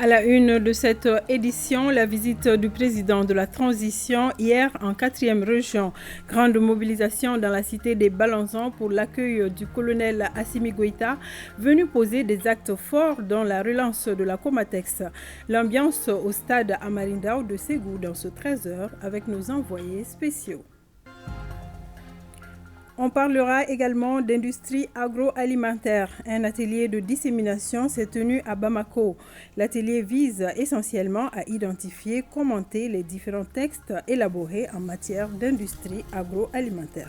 À la une de cette édition, la visite du président de la transition hier en 4e région. Grande mobilisation dans la cité des Balanzans pour l'accueil du colonel Assimi Goïta, venu poser des actes forts dans la relance de la Comatex. L'ambiance au stade Amarindao de Ségou dans ce 13h avec nos envoyés spéciaux. On parlera également d'industrie agroalimentaire. Un atelier de dissémination s'est tenu à Bamako. L'atelier vise essentiellement à identifier, commenter les différents textes élaborés en matière d'industrie agroalimentaire.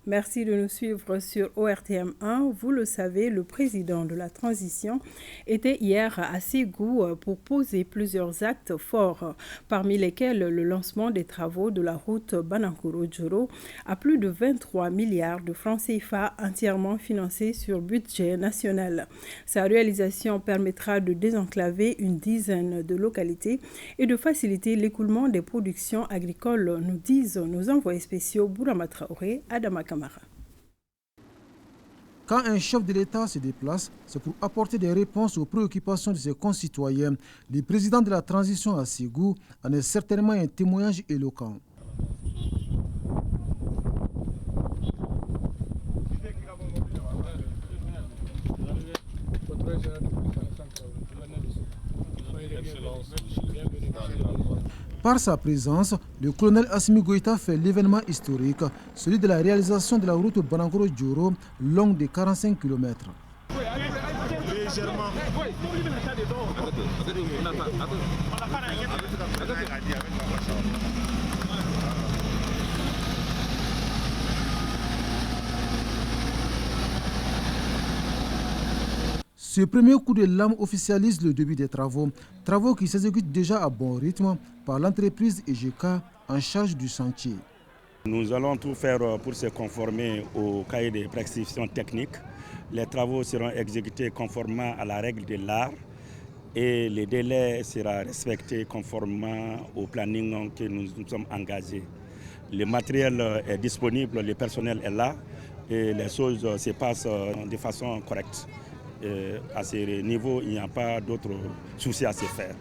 Merci de nous suivre sur ORTM1. Vous le savez, le président de la transition était hier à Ségou pour poser plusieurs actes forts, parmi lesquels le lancement des travaux de la route Banankoro-Djoro à plus de 23 milliards de francs CFA entièrement financés sur budget national. Sa réalisation permettra de désenclaver une dizaine de localités et de faciliter l'écoulement des productions agricoles, nous disent nos envoyés spéciaux Bourama Traoré, Adama Kamara. Quand un chef de l'État se déplace, c'est pour apporter des réponses aux préoccupations de ses concitoyens. Le président de la transition à Ségou en est certainement un témoignage éloquent. Par sa présence, le colonel Assimi Goïta fait l'événement historique, celui de la réalisation de la route Banankoro-Djoro, longue de 45 km. Ce premier coup de lame officialise le début des travaux qui s'exécutent déjà à bon rythme par l'entreprise EGK en charge du chantier. Nous allons tout faire pour se conformer au cahier des prescriptions techniques. Les travaux seront exécutés conformément à la règle de l'art et les délais seront respectés conformément au planning que nous sommes engagés. Le matériel est disponible, le personnel est là et les choses se passent de façon correcte. À ce niveau, il n'y a pas d'autres soucis à se faire.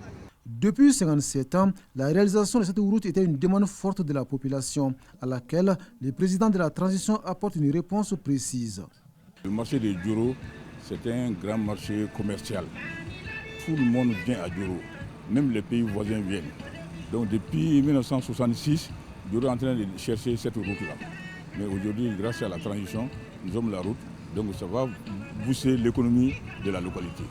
Depuis 57 ans, la réalisation de cette route était une demande forte de la population, à laquelle le président de la transition apporte une réponse précise. Le marché de Djoro, c'est un grand marché commercial. Tout le monde vient à Djoro, même les pays voisins viennent. Donc depuis 1966, Djoro est en train de chercher cette route-là. Mais aujourd'hui, grâce à la transition, nous avons la route. Donc ça va booster l'économie de la localité.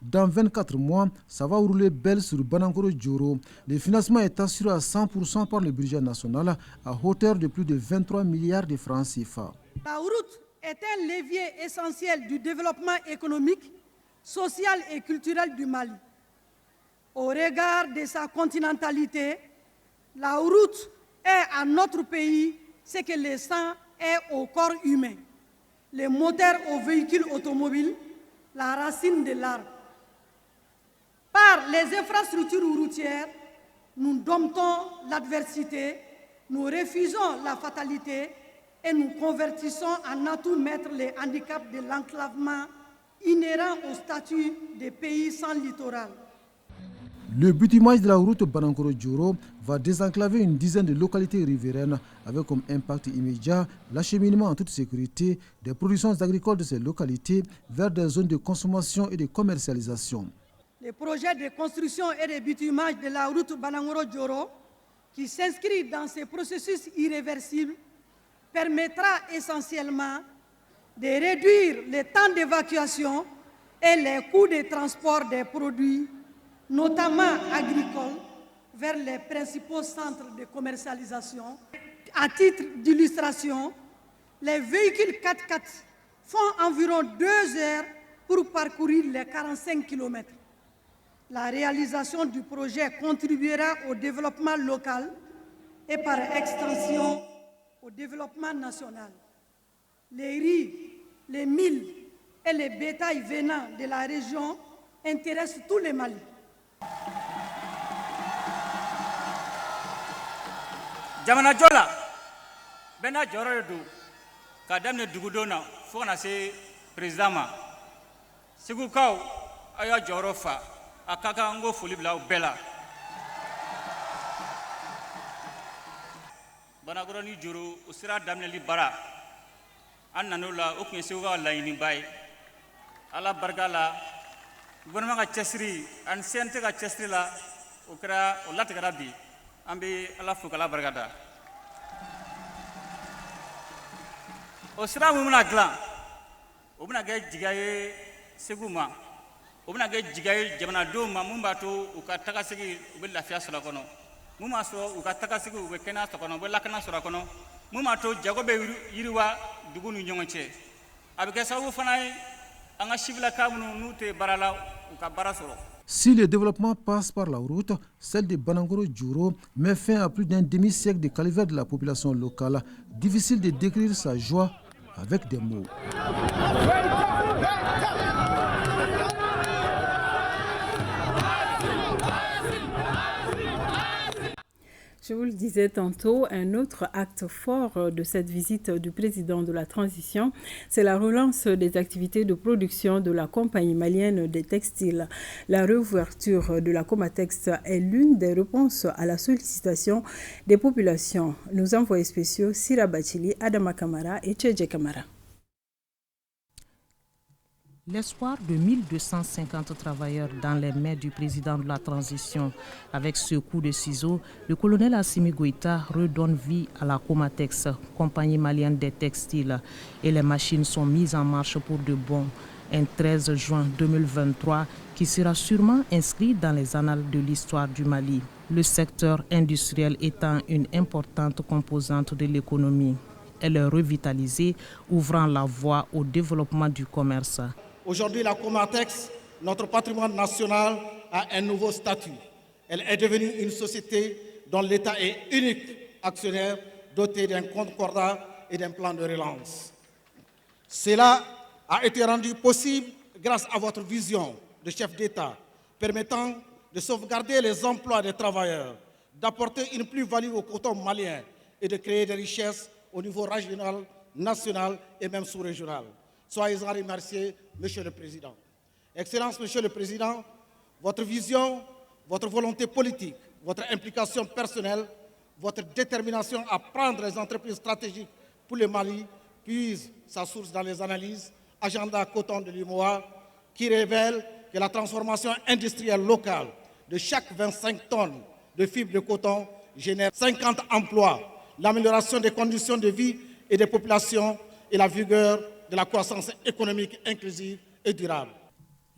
Dans 24 mois, ça va rouler belle sur Banankoro-Djoro. Le financement est assuré à 100% par le budget national à hauteur de plus de 23 milliards de francs CFA. La route est un levier essentiel du développement économique, social et culturel du Mali. Au regard de sa continentalité, la route est à notre pays ce que le sang est au corps humain. Les moteurs aux véhicules automobiles, la racine de l'arbre. Par les infrastructures routières, nous domptons l'adversité, nous refusons la fatalité et nous convertissons en atout maître les handicaps de l'enclavement inhérent au statut des pays sans littoral. Le bitumage de la route Banankoro-Djoro va désenclaver une dizaine de localités riveraines avec comme impact immédiat l'acheminement en toute sécurité des productions agricoles de ces localités vers des zones de consommation et de commercialisation. Le projet de construction et de bitumage de la route Banankoro-Djoro, qui s'inscrit dans ce processus irréversible, permettra essentiellement de réduire les temps d'évacuation et les coûts de transport des produits, notamment agricoles, vers les principaux centres de commercialisation. À titre d'illustration, les véhicules 4x4 font environ 2 heures pour parcourir les 45 km. La réalisation du projet contribuera au développement local et par extension au développement national. Les riz, les milles et les bétails venant de la région intéressent tous les Mali. Jamana jola bena joro du ka damne dugudona fo na se président ma Segukaw aya jɔyɔrɔ fa a ka kan n ko foli bila u bɛɛ la. Banakɔrɔ ni Joro o sira daminɛli baara an nan'o la o tun ye Segukaw laɲiniba ye. Ala barika la gouvernement ka cɛsiri ani CNT ka cɛsiri la o latigɛra bi an bɛ Ala fo k'Ala barika da. O sira mun bɛna dilan o bɛna kɛ jigiya ye Segu ma o bɛna kɛ jigiya ye jamanadenw ma mun b'a to u ka tagasegi u bɛ lafiya sɔrɔ a kɔnɔ mun b'a sɔrɔ u ka tagasegi u bɛ kɛnɛya sɔrɔ a kɔnɔ u bɛ lakana sɔrɔ a kɔnɔ mun b'a to jago bɛ yiriwa dugu ni ɲɔgɔn cɛ a bɛ kɛ sababu fana ye an ka sifinlaka minnu n'u tɛ baara la u ka baara sɔrɔ. Si le développement passe par la route, celle de Banangoro-Djouro met fin à plus d'un demi-siècle de calvaire de la population locale. Difficile de décrire sa joie avec des mots. Je vous le disais tantôt, un autre acte fort de cette visite du président de la transition, c'est la relance des activités de production de la compagnie malienne des textiles. La réouverture de la Comatex est l'une des réponses à la sollicitation des populations. Nos envoyés spéciaux Sira Bachili, Adama Kamara et Tchédje Kamara. L'espoir de 1250 travailleurs dans les mains du président de la transition. Avec ce coup de ciseau, le colonel Assimi Goïta redonne vie à la Comatex, compagnie malienne des textiles, et les machines sont mises en marche pour de bon. Un 13 juin 2023 qui sera sûrement inscrit dans les annales de l'histoire du Mali. Le secteur industriel étant une importante composante de l'économie. Elle est revitalisée, ouvrant la voie au développement du commerce. Aujourd'hui, la Comatex, notre patrimoine national, a un nouveau statut. Elle est devenue une société dont l'État est unique actionnaire, doté d'un concordat et d'un plan de relance. Cela a été rendu possible grâce à votre vision de chef d'État, permettant de sauvegarder les emplois des travailleurs, d'apporter une plus-value au coton malien et de créer des richesses au niveau régional, national et même sous-régional. Soyez-en remerciés, Monsieur le Président. Excellence, Monsieur le Président, votre vision, votre volonté politique, votre implication personnelle, votre détermination à prendre les entreprises stratégiques pour le Mali puise sa source dans les analyses Agenda Coton de l'UMOA qui révèle que la transformation industrielle locale de chaque 25 tonnes de fibres de coton génère 50 emplois, l'amélioration des conditions de vie et des populations et la vigueur de la croissance économique inclusive et durable.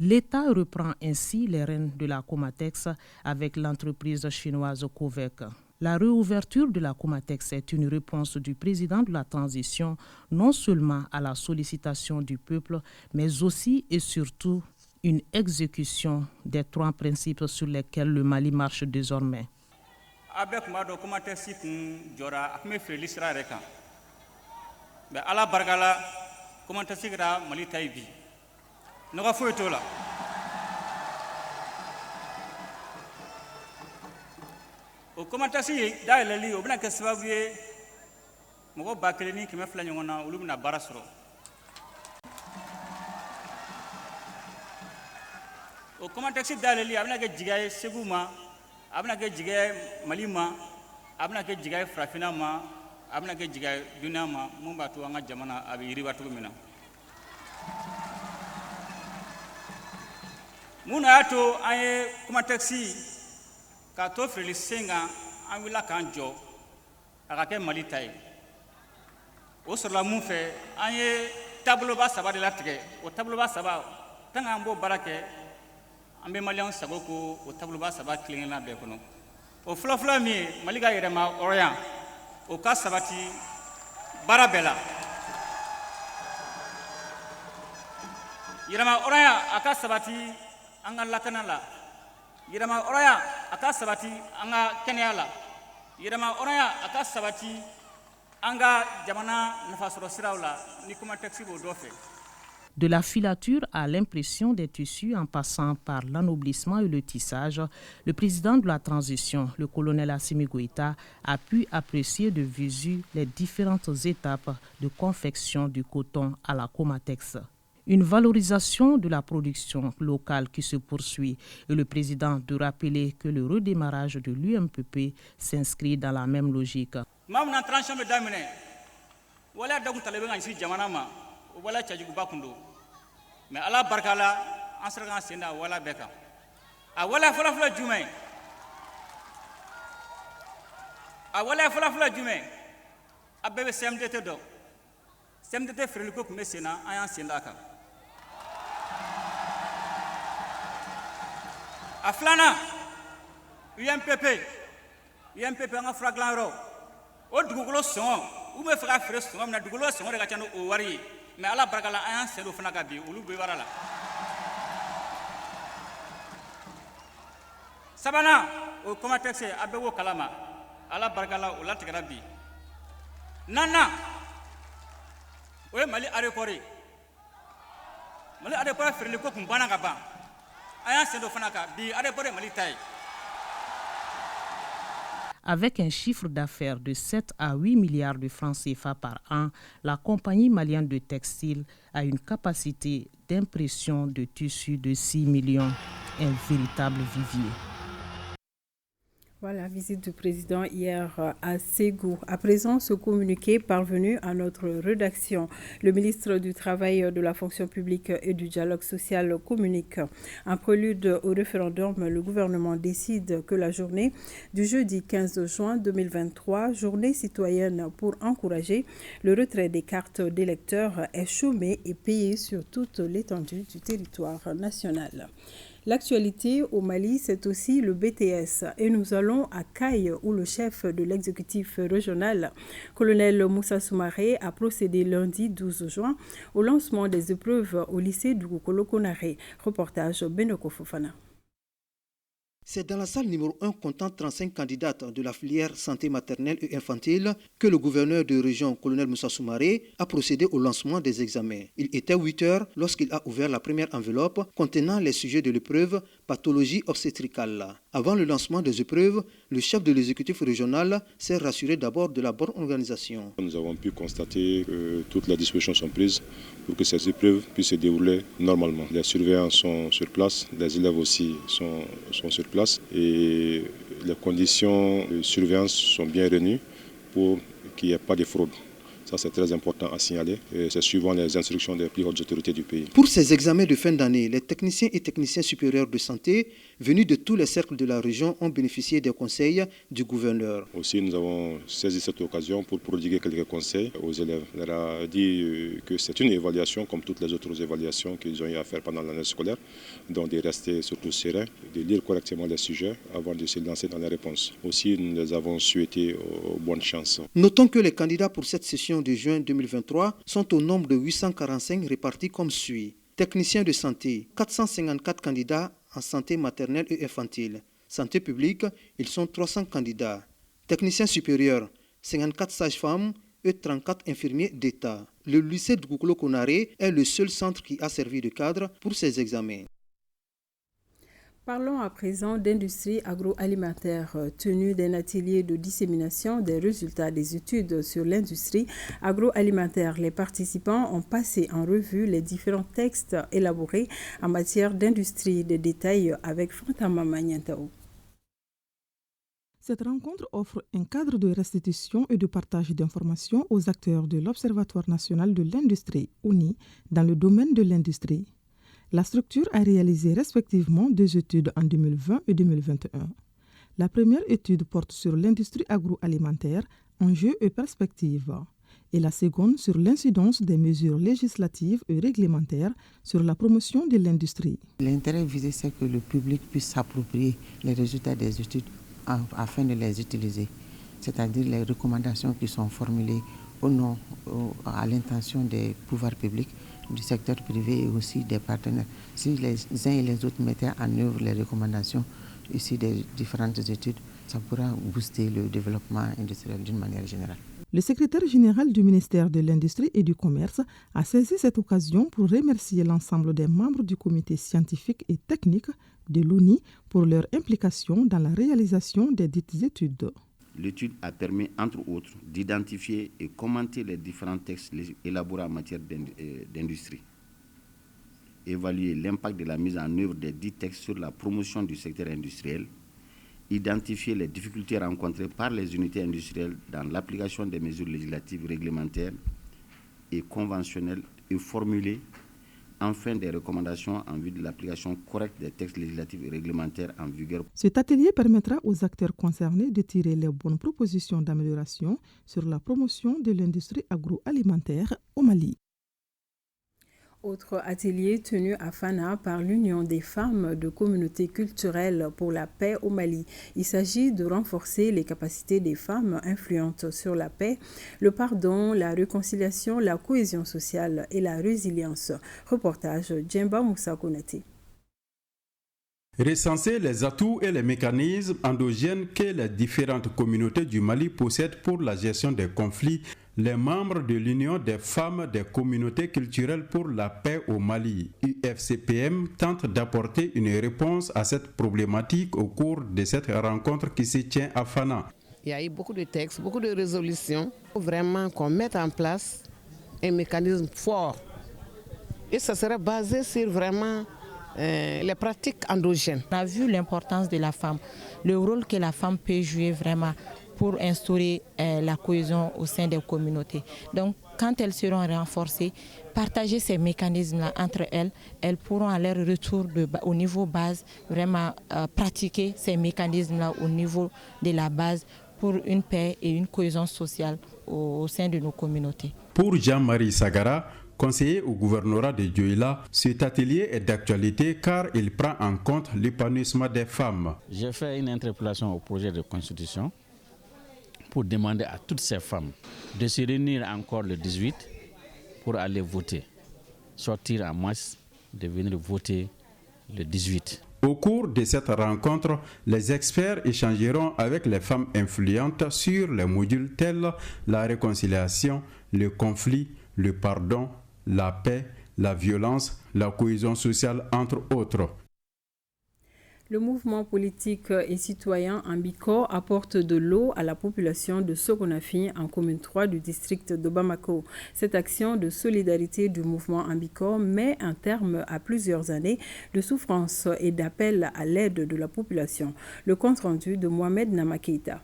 L'État reprend ainsi les rênes de la Comatex avec l'entreprise chinoise Covec. La réouverture de la Comatex est une réponse du président de la transition non seulement à la sollicitation du peuple, mais aussi et surtout une exécution des 3 principes sur lesquels le Mali marche désormais. Avec ma Comatex jora akme felisra reka. Mais ala bargala Comatex gra Mali taibi. Noga foito la. O Comatex da leli o bina ke sababu ye mogo bakeleni keme fla nyongona olu bina bara soro. O Comatex da leli abina ke jigaye Segu ma, abina ke jigaye Mali ma, abina ke jigaye Farafina ma, abina ke jigaye Dunia ma, mun b'a to an ka jamana a bɛ yiriwa cogo min na. Mun y'a to an ye Comatex k'a to feereli sen kan an wulila k'an jɔ a ka kɛ Mali ta ye. O sɔrɔla mun fɛ an ye taaboloba 3 de latigɛ. O taaboloba 3 tant k'an b'o baara kɛ an bɛ Maliyɛnw sago ko o taaboloba 3 kelen-kelenna bɛɛ kɔnɔ. O fɔlɔ-fɔlɔ min ye Mali ka yɛrɛma hɔrɔnya o ka sabati baara bɛɛ la. Yɛrɛma hɔrɔnya a ka sabati an ka lakana la. Yɛrɛma hɔrɔnya a ka sabati an ka kɛnɛya la. Yɛrɛma hɔrɔnya a ka sabati an ka jamana nafasɔrɔ siraw la ni Comatex b'o dɔ fɛ. De la filature à l'impression des tissus en passant par l'anoblissement et le tissage, le président de la transition, le colonel Assimi Goïta, a pu apprécier de visu les différentes étapes de confection du coton à la Comatex. Une valorisation de la production locale qui se poursuit et le président de rappeler que le redémarrage de l'UMPP s'inscrit dans la même logique. Mais ala barkala an sera kan senda wala beka a wala fala jumɛn a wala fala jumɛn a bɛɛ bɛ CMDT dɔn CMDT feereliko tun bɛ sen na an y'an sen da kan a filanan UMPP an ka fura dilanyɔrɔ o dugukolo sɔngɔ u bɛ fɛ ka feere sɔngɔ min na dugukolo sɔngɔ de ka ca ni o wari ye mais ala barkala an y'an sen do fana ka bi olu bɛ baara la sabana o Comatex a bɛ wo kalama ala barkala o latigɛra bi nana o ye Mali aéroport feereli ko kun banna ka ban an y'an sen do fana kan bi aéroport ye Mali ta ye. Avec un chiffre d'affaires de 7 à 8 milliards de francs CFA par an, la compagnie malienne de textile a une capacité d'impression de tissu de 6 millions, un véritable vivier. Voilà, visite du président hier à Ségou. À présent, ce communiqué parvenu à notre rédaction. Le ministre du Travail, de la fonction publique et du dialogue social communique. En prélude au référendum, le gouvernement décide que la journée du jeudi 15 juin 2023, journée citoyenne pour encourager le retrait des cartes d'électeurs, est chômée et payée sur toute l'étendue du territoire national. L'actualité au Mali, c'est aussi le BTS et nous allons à Kayes où le chef de l'exécutif régional, colonel Moussa Soumaré, a procédé lundi 12 juin au lancement des épreuves au lycée du Gokolo-Konaré. Reportage Benoko Fofana. C'est dans la salle numéro 1 comptant 35 candidates de la filière santé maternelle et infantile que le gouverneur de région, colonel Moussa Soumaré, a procédé au lancement des examens. Il était 8 heures lorsqu'il a ouvert la première enveloppe contenant les sujets de l'épreuve pathologie obstétricale. Avant le lancement des épreuves, le chef de l'exécutif régional s'est rassuré d'abord de la bonne organisation. Nous avons pu constater que toutes les dispositions sont prises pour que ces épreuves puissent se dérouler normalement. Les surveillants sont sur place, les élèves aussi sont sur place et les conditions de surveillance sont bien réunies pour qu'il n'y ait pas de fraude. Ça, c'est très important à signaler. C'est suivant les instructions des plus hautes autorités du pays. Pour ces examens de fin d'année, les techniciens et techniciens supérieurs de santé venus de tous les cercles de la région ont bénéficié des conseils du gouverneur. Aussi, nous avons saisi cette occasion pour prodiguer quelques conseils aux élèves. On leur a dit que c'est une évaluation comme toutes les autres évaluations qu'ils ont eu à faire pendant l'année scolaire, donc de rester surtout sereins, de lire correctement les sujets avant de se lancer dans les réponses. Aussi, nous les avons souhaité bonne chance. Notons que les candidats pour cette session de juin 2023 sont au nombre de 845 répartis comme suit. Techniciens de santé, 454 candidats en santé maternelle et infantile. Santé publique, ils sont 300 candidats. Techniciens supérieurs, 54 sages-femmes et 34 infirmiers d'État. Le lycée de Gokolo-Konaré est le seul centre qui a servi de cadre pour ces examens. Parlons à présent d'industrie agroalimentaire, tenue d'un atelier de dissémination des résultats des études sur l'industrie agroalimentaire. Les participants ont passé en revue les différents textes élaborés en matière d'industrie de détail avec Fantama Magnantao. Cette rencontre offre un cadre de restitution et de partage d'informations aux acteurs de l'Observatoire national de l'industrie, ONI, dans le domaine de l'industrie. La structure a réalisé respectivement 2 études en 2020 et 2021. La première étude porte sur l'industrie agroalimentaire, enjeux et perspectives, et la seconde sur l'incidence des mesures législatives et réglementaires sur la promotion de l'industrie. L'intérêt visé, c'est que le public puisse s'approprier les résultats des études afin de les utiliser, c'est-à-dire les recommandations qui sont formulées au nom, à l'intention des pouvoirs publics, du secteur privé et aussi des partenaires. Si les uns et les autres mettaient en œuvre les recommandations ici des différentes études, ça pourra booster le développement industriel d'une manière générale. Le secrétaire général du ministère de l'Industrie et du Commerce a saisi cette occasion pour remercier l'ensemble des membres du comité scientifique et technique de l'ONI pour leur implication dans la réalisation des dites études. L'étude a permis, entre autres, d'identifier et commenter les différents textes élaborés en matière d'industrie. évaluer l'impact de la mise en œuvre des 10 textes sur la promotion du secteur industriel, identifier les difficultés rencontrées par les unités industrielles dans l'application des mesures législatives, réglementaires et conventionnelles et formuler enfin des recommandations en vue de l'application correcte des textes législatifs et réglementaires en vigueur. Cet atelier permettra aux acteurs concernés de tirer les bonnes propositions d'amélioration sur la promotion de l'industrie agroalimentaire au Mali. Autre atelier tenu à Fana par l'Union des femmes de communautés culturelles pour la paix au Mali. Il s'agit de renforcer les capacités des femmes influentes sur la paix, le pardon, la réconciliation, la cohésion sociale et la résilience. Reportage Djemba Moussa Konate. Recenser les atouts et les mécanismes endogènes que les différentes communautés du Mali possèdent pour la gestion des conflits. Les membres de l'Union des femmes des communautés culturelles pour la paix au Mali, UFCPM, tentent d'apporter une réponse à cette problématique au cours de cette rencontre qui se tient à Fana. Il y a eu beaucoup de textes, beaucoup de résolutions. Il faut vraiment qu'on mette en place un mécanisme fort. Et ça serait basé sur vraiment les pratiques endogènes. On a vu l'importance de la femme, le rôle que la femme peut jouer vraiment pour instaurer la cohésion au sein des communautés. Donc, quand elles seront renforcées, partager ces mécanismes-là entre elles, elles pourront à leur retour au niveau base vraiment pratiquer ces mécanismes-là au niveau de la base pour une paix et une cohésion sociale au sein de nos communautés. Pour Jean-Marie Sagara, conseiller au gouvernorat de Dioïla, cet atelier est d'actualité car il prend en compte l'épanouissement des femmes. J'ai fait une interpellation au projet de constitution pour demander à toutes ces femmes de se réunir encore le 18 pour aller voter, sortir en masse, de venir voter le 18. Au cours de cette rencontre, les experts échangeront avec les femmes influentes sur les modules tels la réconciliation, le conflit, le pardon, la paix, la violence, la cohésion sociale, entre autres. Le mouvement politique et citoyen Ambiko apporte de l'eau à la population de Sogonafi en commune 3 du district de Bamako. Cette action de solidarité du mouvement Ambiko met un terme à plusieurs années de souffrance et d'appel à l'aide de la population. Le compte-rendu de Mohamed Namakeita.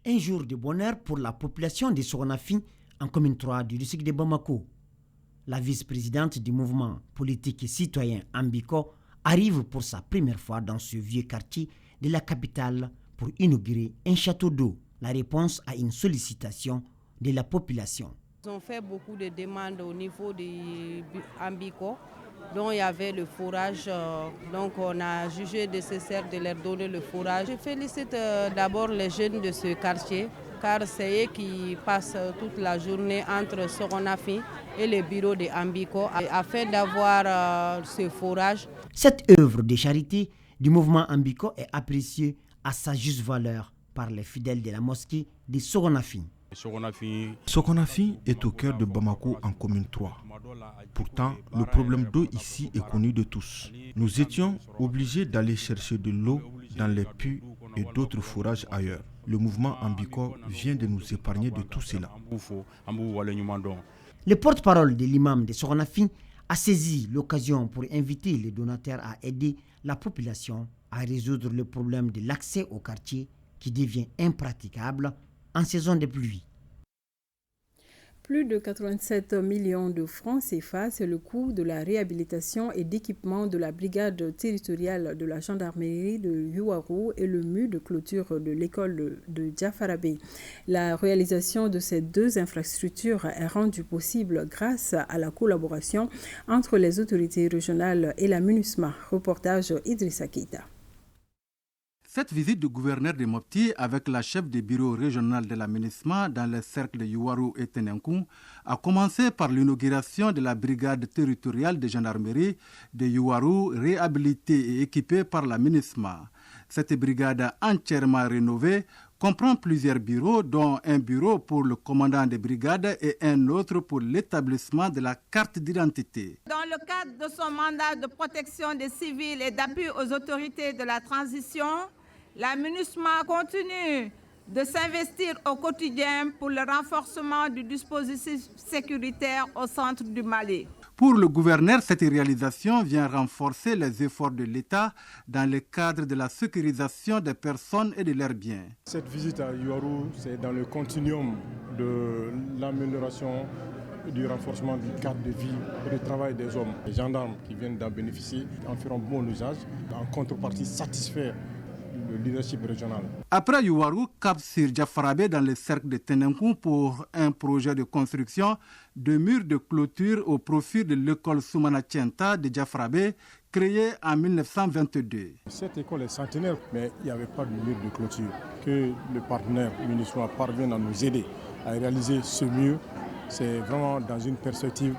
Un jour de bonheur pour la population de Sogonafi en commune 3 du district de Bamako. La vice-présidente du mouvement politique et citoyen Ambiko arrive pour sa première fois dans ce vieux quartier de la capitale pour inaugurer un château d'eau, la réponse à une sollicitation de la population. Ils ont fait beaucoup de demandes au niveau de Ambiko, dont il y avait le forage, donc on a jugé nécessaire de leur donner le forage. Je félicite d'abord les jeunes de ce quartier, car c'est eux qui passent toute la journée entre Sogonafi et le bureau de Ambiko afin d'avoir ce forage. Cette œuvre de charité du mouvement Ambiko est appréciée à sa juste valeur par les fidèles de la mosquée de Sogonafi. Sogonafi est au cœur de Bamako en commune 3. Pourtant, le problème d'eau ici est connu de tous. Nous étions obligés d'aller chercher de l'eau dans les puits et d'autres forages ailleurs. Le mouvement Ambiko vient de nous épargner de tout cela. Le porte-parole de l'imam de Sogonafi a saisi l'occasion pour inviter les donateurs à aider la population à résoudre le problème de l'accès au quartier qui devient impraticable en saison de pluie. Plus de 87 millions de francs CFA, c'est le coût de la réhabilitation et d'équipement de la brigade territoriale de la gendarmerie de Yuwaru et le mur de clôture de l'école de Djafarabé. La réalisation de ces deux infrastructures est rendue possible grâce à la collaboration entre les autorités régionales et la MINUSMA. Reportage Idrissa Keita. Cette visite du gouverneur de Mopti avec la chef du bureau régional de la MINUSMA dans les cercles de Yuwaru et Tenenkou a commencé par l'inauguration de la brigade territoriale de gendarmerie de Yuwaru réhabilitée et équipée par la MINUSMA. Cette brigade entièrement rénovée comprend plusieurs bureaux, dont un bureau pour le commandant de brigade et un autre pour l'établissement de la carte d'identité. Dans le cadre de son mandat de protection des civils et d'appui aux autorités de la transition, la MINUSMA continue de s'investir au quotidien pour le renforcement du dispositif sécuritaire au centre du Mali. Pour le gouverneur, cette réalisation vient renforcer les efforts de l'État dans le cadre de la sécurisation des personnes et de leurs biens. Cette visite à Yuwaru, c'est dans le continuum de l'amélioration du renforcement du cadre de vie et de travail des hommes. Les gendarmes qui viennent d'en bénéficier en feront bon usage, en contrepartie satisfaire le leadership régional. Après Yuwaru, cap sur Diafarabé dans le cercle de Tenenkou pour un projet de construction de murs de clôture au profit de l'école Soumana Tienta de Diafarabé, créée en 1922. Cette école est centenaire, mais il n'y avait pas de mur de clôture. Que le partenaire municipal parvienne à nous aider à réaliser ce mur, c'est vraiment dans une perspective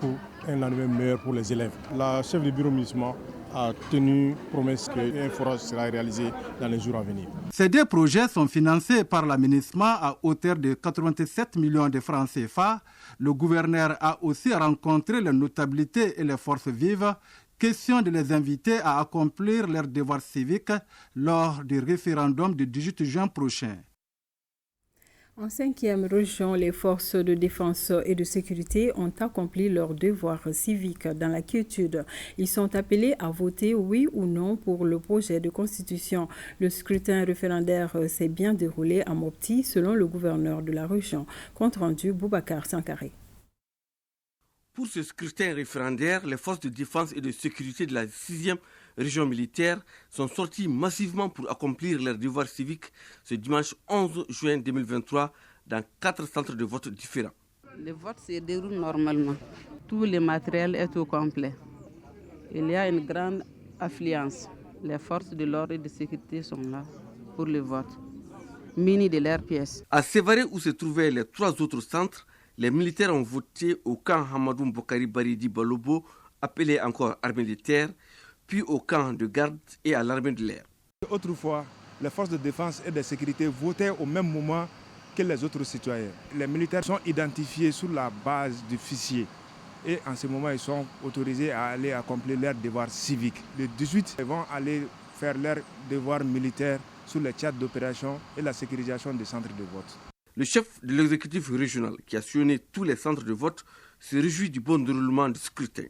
pour un lendemain meilleur pour les élèves. La chef du bureau municipal a tenu promesse qu'un forage sera réalisé dans les jours à venir. Ces deux projets sont financés par l'aménagement à hauteur de 87 millions de francs CFA. Le gouverneur a aussi rencontré les notabilités et les forces vives. Question de les inviter à accomplir leurs devoirs civiques lors du référendum du 18 juin prochain. En 5e région, les forces de défense et de sécurité ont accompli leurs devoirs civiques dans la quiétude. Ils sont appelés à voter oui ou non pour le projet de constitution. Le scrutin référendaire s'est bien déroulé à Mopti, selon le gouverneur de la région. Compte rendu Boubacar Sankaré. Pour ce scrutin référendaire, les forces de défense et de sécurité de la 6e région militaire sont sorties massivement pour accomplir leurs devoirs civiques ce dimanche 11 juin 2023 dans 4 centres de vote différents. Le vote se déroule normalement. Tout le matériel est au complet. Il y a une grande affluence. Les forces de l'ordre et de sécurité sont là pour le vote, munis de leurs pièces. À Sévaré, où se trouvaient les 3 autres centres, les militaires ont voté au camp Hamadou Mbokari Baridi Balobo, appelé encore armée de terre, puis au camp de garde et à l'armée de l'air. Autrefois, les forces de défense et de sécurité votaient au même moment que les autres citoyens. Les militaires sont identifiés sur la base du fichier et en ce moment, ils sont autorisés à aller accomplir leurs devoirs civiques. Le 18, ils vont aller faire leurs devoirs militaires sur les théâtres d'opération et la sécurisation des centres de vote. Le chef de l'exécutif régional, qui a sillonné tous les centres de vote, se réjouit du bon déroulement du scrutin.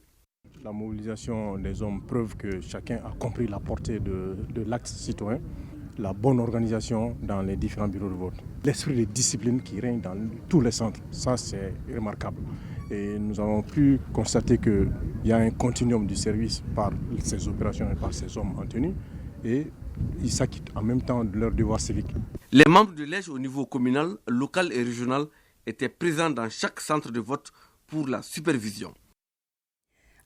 La mobilisation des hommes preuve que chacun a compris la portée de l'acte citoyen, la bonne organisation dans les différents bureaux de vote. L'esprit de discipline qui règne dans tous les centres, ça c'est remarquable. Et nous avons pu constater qu'il y a un continuum du service par ces opérations et par ces hommes en tenue et ils s'acquittent en même temps de leurs devoirs civiques. Les membres de l'EJ au niveau communal, local et régional étaient présents dans chaque centre de vote pour la supervision.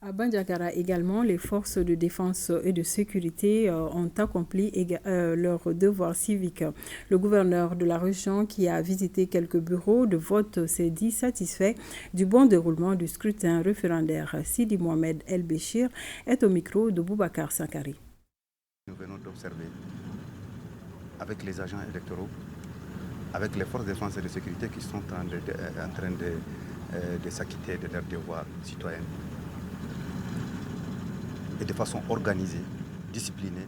À Bandiagara également, les forces de défense et de sécurité ont accompli leurs devoirs civiques. Le gouverneur de la région, qui a visité quelques bureaux de vote, s'est dit satisfait du bon déroulement du scrutin référendaire. Sidi Mohamed El Béchir est au micro de Boubacar Sankari. Nous venons d'observer avec les agents électoraux, avec les forces de défense et de sécurité qui sont en train de s'acquitter de leurs devoirs citoyens. Et de façon organisée, disciplinée,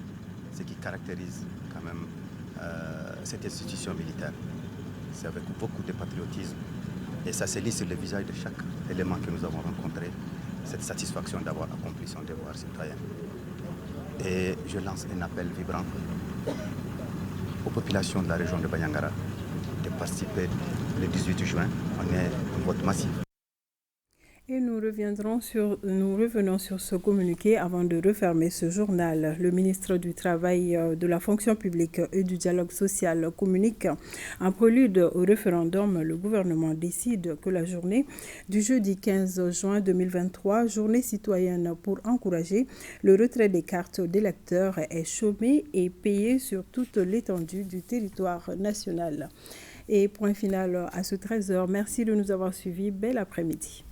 ce qui caractérise quand même cette institution militaire. C'est avec beaucoup de patriotisme et ça se lit sur le visage de chaque élément que nous avons rencontré, cette satisfaction d'avoir accompli son devoir citoyen. Et je lance un appel vibrant aux populations de la région de Bandiagara de participer le 18 juin. On est un vote massif. Et nous revenons sur ce communiqué avant de refermer ce journal. Le ministre du Travail, de la Fonction publique et du Dialogue social communique en prélude au référendum. Le gouvernement décide que la journée du jeudi 15 juin 2023, journée citoyenne pour encourager le retrait des cartes d'électeurs, est chômée et payée sur toute l'étendue du territoire national. Et point final à ce 13h. Merci de nous avoir suivis. Bel après-midi.